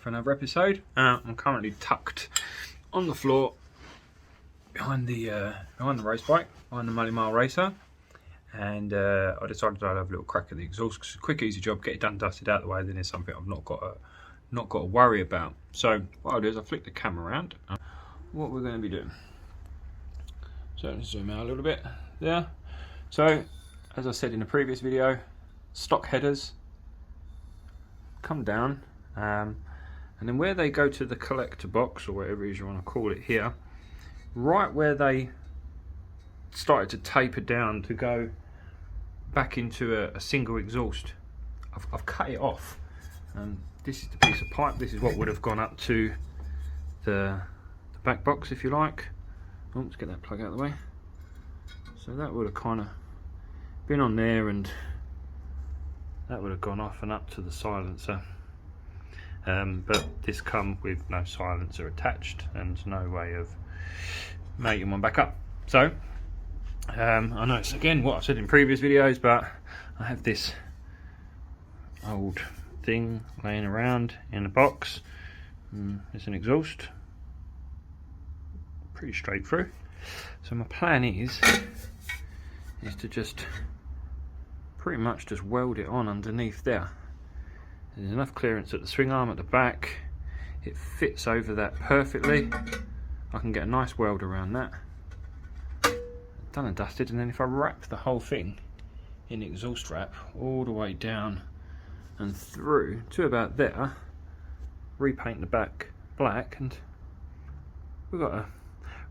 for another episode. I'm currently tucked on the floor behind the race bike, behind the Malle Mile Racer, and I decided I'd have a little crack at the exhaust because it's a quick, easy job. Get it done, dusted out of the way. Then it's something I've not got to worry about. So what I'll do is I'll flick the camera around. What we're going to be doing. So let's zoom out a little bit there. So as I said in the previous video, stock headers come down, and then where they go to the collector box, or whatever it is you want to call it here, right where they started to taper down to go back into a single exhaust, I've cut it off. This is the piece of pipe. This is what would have gone up to the back box, if you like. Oh, let's get that plug out of the way. So that would have kind of been on there, and that would have gone off and up to the silencer. But this come with no silencer attached and no way of making one back up. So I know it's again what I've said in previous videos, but I have this old thing laying around in a box. It's an exhaust, pretty straight through. So my plan is to just pretty much just weld it on underneath there. There's enough clearance at the swing arm at the back. It fits over that perfectly. I can get a nice weld around that. Done and dusted, and then if I wrap the whole thing in exhaust wrap all the way down and through to about there, repaint the back black, and we've got a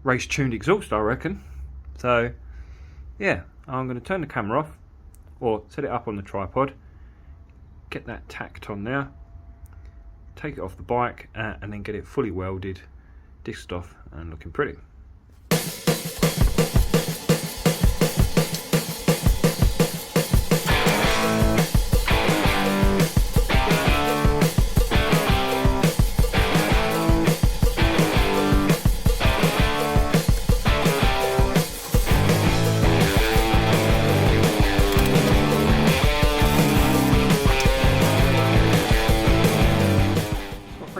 race tuned exhaust, I reckon. So yeah, I'm going to turn the camera off or set it up on the tripod, get that tacked on there, take it off the bike, and then get it fully welded, disced off and looking pretty.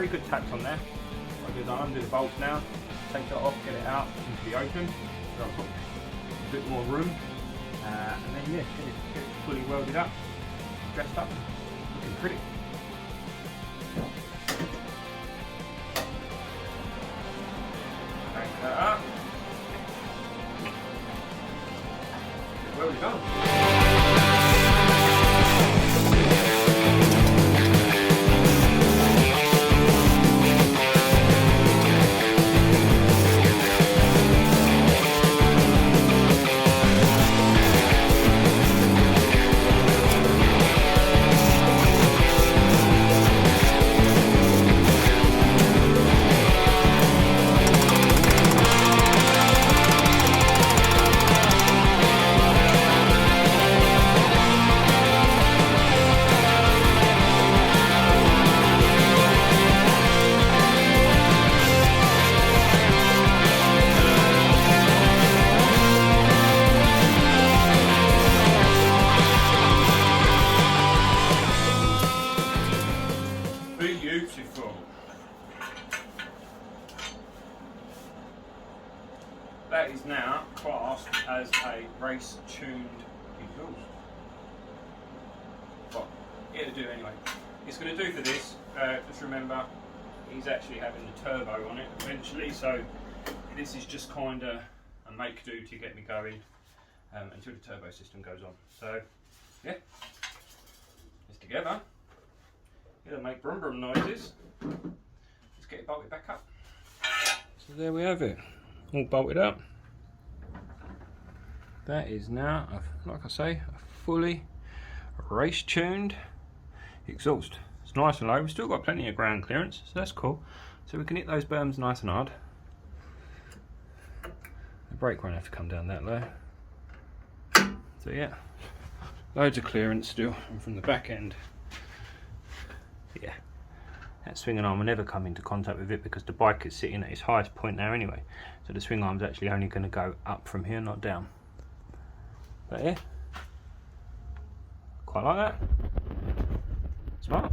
Good taps on there. I'll do that, undo the bolts now, take it off, get it out into the open, so I've got a bit more room, and then yeah, get it fully welded up, dressed up, looking pretty. Crank that up, get it welded on. Beautiful. That is now classed as a race tuned exhaust. Well, it'll do anyway. It's going to do for this. Just remember, he's actually having the turbo on it eventually, so this is just kind of a make do to get me going until the turbo system goes on. So yeah, it's together. It'll make brum brum noises. Let's get it bolted back up. So there we have it, all bolted up. That is now, like I say, a fully race tuned exhaust. It's nice and low. We've still got plenty of ground clearance, so that's cool. So we can hit those berms nice and hard. The brake won't have to come down that low. So yeah, loads of clearance still, and from the back end, yeah, that swing arm will never come into contact with it because the bike is sitting at its highest point now anyway. So the swing arm's actually only going to go up from here, not down. But yeah, quite like that. Smart.